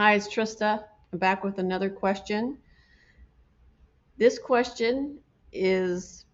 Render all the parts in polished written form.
Hi, it's Trista. I'm back with another question. This question is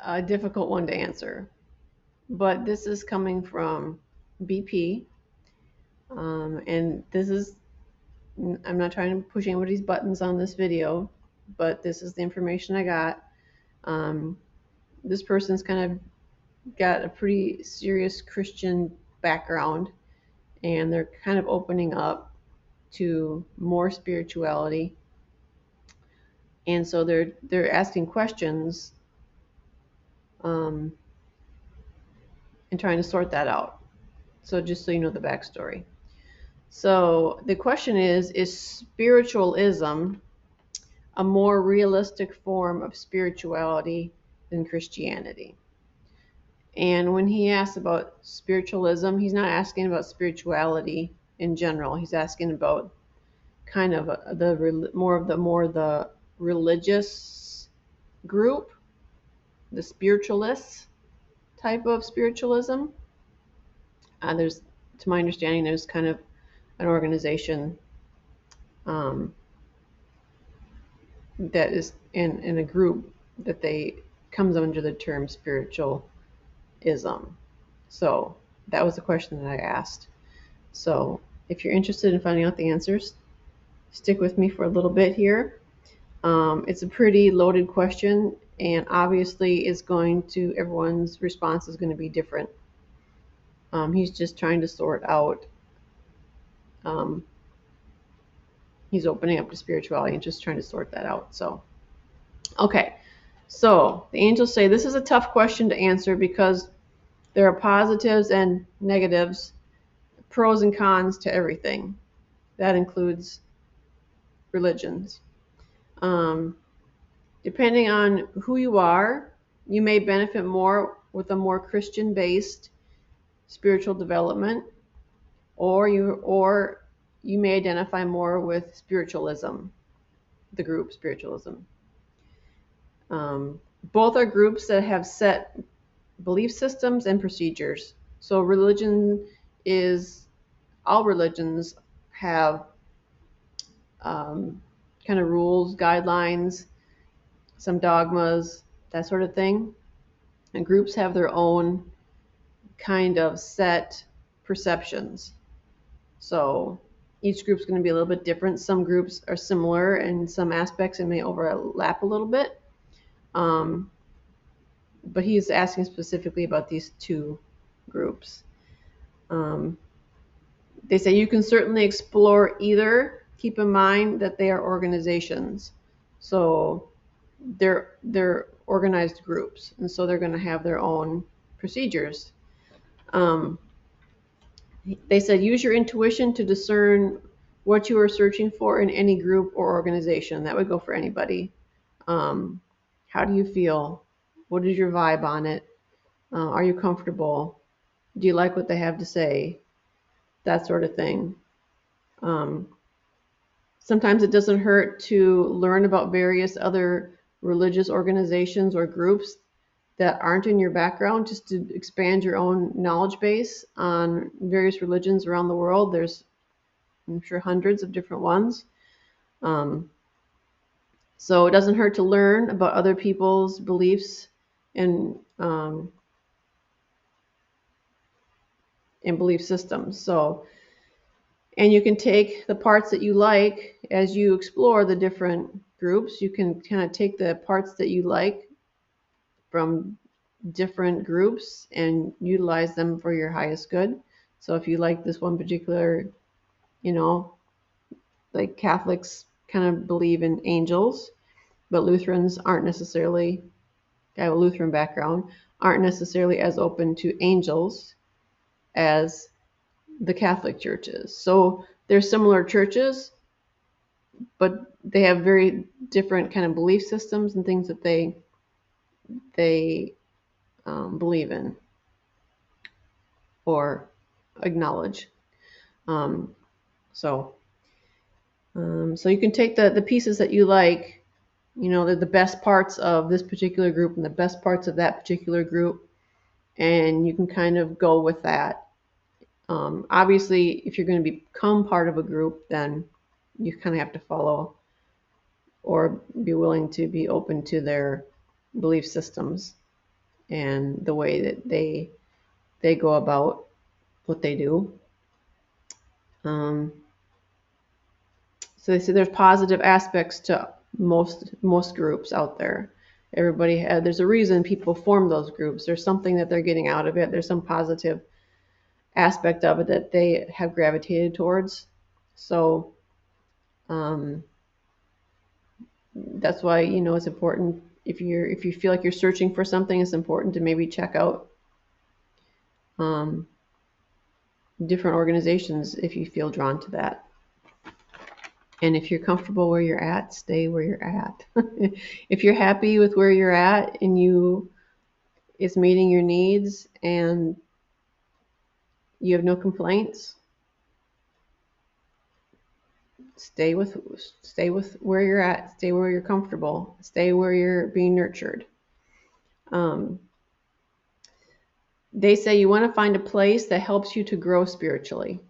a difficult one to answer, but this is coming from BP. And this is, I'm not trying to push anybody's buttons on this video, but this is the information I got. This person's kind of got a pretty serious Christian background, and they're kind of opening up to more spirituality. And so they're asking questions and trying to sort that out. So just so you know the backstory. So the question is spiritualism a more realistic form of spirituality than Christianity? And when he asks about spiritualism, he's not asking about spirituality in general. He's asking about kind of the religious group, the spiritualists type of spiritualism. To my understanding, there's kind of an organization that is in a group that they comes under the term spiritualism. So that was the question that I asked. So if you're interested in finding out the answers, stick with me for a little bit here. It's a pretty loaded question, and obviously everyone's response is going to be different. He's just trying to sort out, he's opening up to spirituality and just trying to sort that out. So, okay. So the angels say this is a tough question to answer because there are positives and negatives, pros and cons to everything. That includes religions. Depending on who you are, you may benefit more with a more Christian-based spiritual development, or you may identify more with spiritualism, the group spiritualism. Both are groups that have set belief systems and procedures. So all religions have kind of rules, guidelines, some dogmas, that sort of thing. And groups have their own kind of set perceptions. So each group's going to be a little bit different. Some groups are similar in some aspects and may overlap a little bit. But he's asking specifically about these two groups. They say you can certainly explore either. Keep in mind that they are organizations. So they're organized groups, and so they're going to have their own procedures. They said use your intuition to discern what you are searching for in any group or organization. That would go for anybody. How do you feel? What is your vibe on it? Are you comfortable? Do you like what they have to say? That sort of thing. Sometimes it doesn't hurt to learn about various other religious organizations or groups that aren't in your background, just to expand your own knowledge base on various religions around the world. There's, I'm sure, hundreds of different ones. So it doesn't hurt to learn about other people's beliefs and belief systems. So, and you can take the parts that you like as you explore the different groups. You can kind of take the parts that you like from different groups and utilize them for your highest good. So if you like this one particular, like Catholics kind of believe in angels, but Lutherans aren't necessarily, I have a Lutheran background, aren't necessarily as open to angels as the Catholic Church is. So they're similar churches, but they have very different kind of belief systems and things that they believe in or acknowledge. So you can take the pieces that you like, the best parts of this particular group and the best parts of that particular group, and you can kind of go with that. Obviously, if you're going to become part of a group, then you kind of have to follow or be willing to be open to their belief systems and the way that they go about what they do. So they say there's positive aspects to most groups out there. There's a reason people form those groups. There's something that they're getting out of it. There's some positive aspect of it that they have gravitated towards. So that's why it's important if you feel like you're searching for something, it's important to maybe check out different organizations if you feel drawn to that. And if you're comfortable where you're at, stay where you're at. If you're happy with where you're at and it's meeting your needs and you have no complaints, stay with where you're at. Stay where you're comfortable. Stay where you're being nurtured. They say you want to find a place that helps you to grow spiritually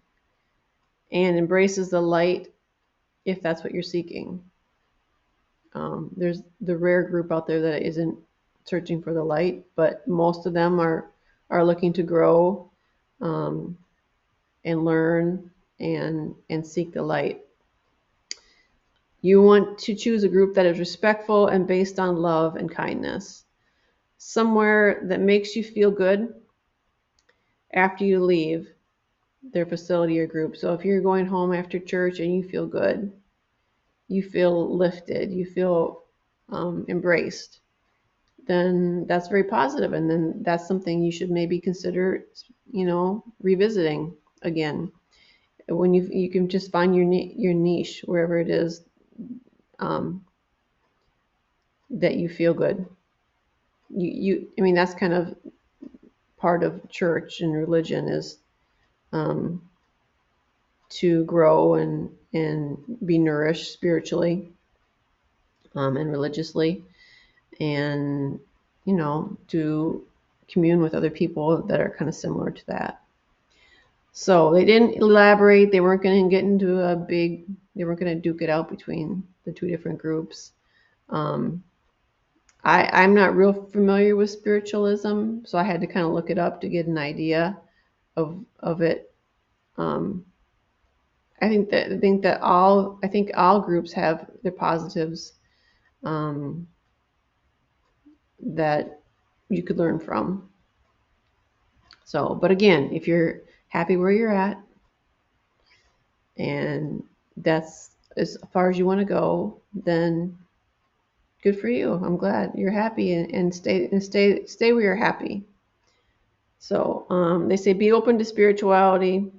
and embraces the light if that's what you're seeking. There's the rare group out there that isn't searching for the light, but most of them are looking to grow and learn and seek the light. You want to choose a group that is respectful and based on love and kindness. Somewhere that makes you feel good after you leave their facility or group. So if you're going home after church and you feel good, you feel lifted, you feel embraced, then that's very positive. And then that's something you should maybe consider, revisiting again. When you can just find your niche wherever it is that you feel good. That's kind of part of church and religion is to grow and be nourished spiritually and religiously, and to commune with other people that are kind of similar to that. So they didn't elaborate. They weren't going to get into they weren't going to duke it out between the two different groups. I'm not real familiar with spiritualism, so I had to kind of look it up to get an idea of it. I think all groups have their positives that you could learn from. So, but again, if you're happy where you're at and that's as far as you want to go, then good for you. I'm glad you're happy and stay where you're happy. So they say be open to spirituality.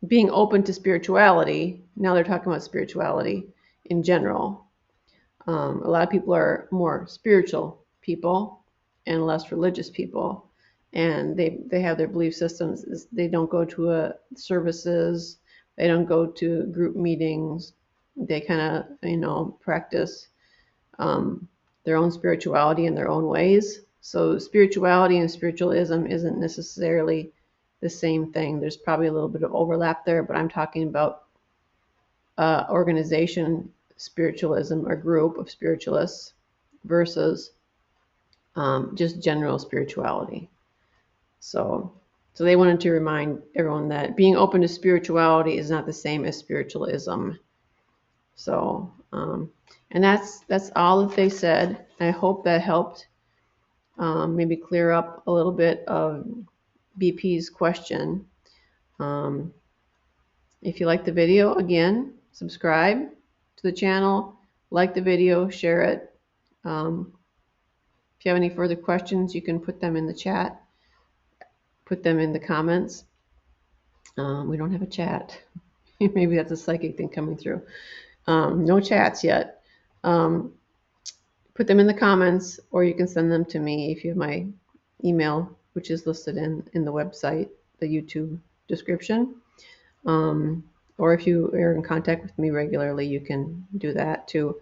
Being open to spirituality. Now they're talking about spirituality in general. A lot of people are more spiritual people and less religious people, and they have their belief systems. They don't go to services. They don't go to group meetings. They kind of practice their own spirituality in their own ways. So spirituality and spiritualism isn't necessarily the same thing. There's probably a little bit of overlap there, but I'm talking about organization spiritualism, a group of spiritualists versus just general spirituality. So they wanted to remind everyone that being open to spirituality is not the same as spiritualism. So, and that's all that they said. I hope that helped maybe clear up a little bit of BP's question. If you like the video, again, subscribe to the channel, like the video, share it. If you have any further questions, you can put them in the chat, put them in the comments. We don't have a chat. Maybe that's a psychic thing coming through. No chats yet. Put them in the comments, or you can send them to me if you have my email, which is listed in the website, the YouTube description. Or if you are in contact with me regularly, you can do that too.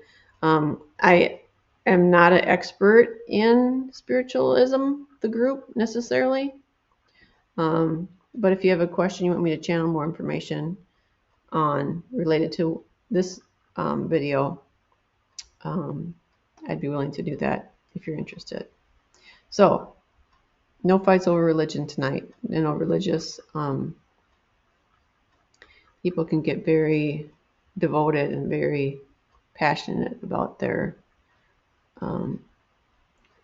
am not an expert in spiritualism, the group necessarily. But if you have a question you want me to channel more information on related to this video, I'd be willing to do that if you're interested. So, no fights over religion tonight. You know, religious people can get very devoted and very passionate about their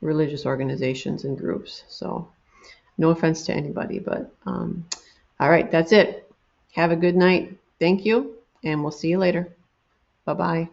religious organizations and groups. So, no offense to anybody, but all right, that's it. Have a good night. Thank you, and we'll see you later. Bye-bye.